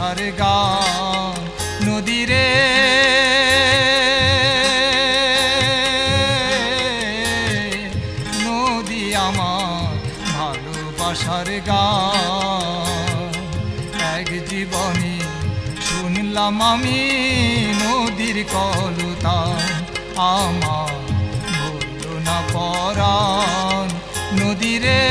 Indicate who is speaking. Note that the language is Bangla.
Speaker 1: ভালোবাসার গান। নদীরে নদী আমার ভালোবাসার গান। এক জীবনে শুনলাম আমি নদীর কলতান, আমার বলল না পরাণ। নদীরে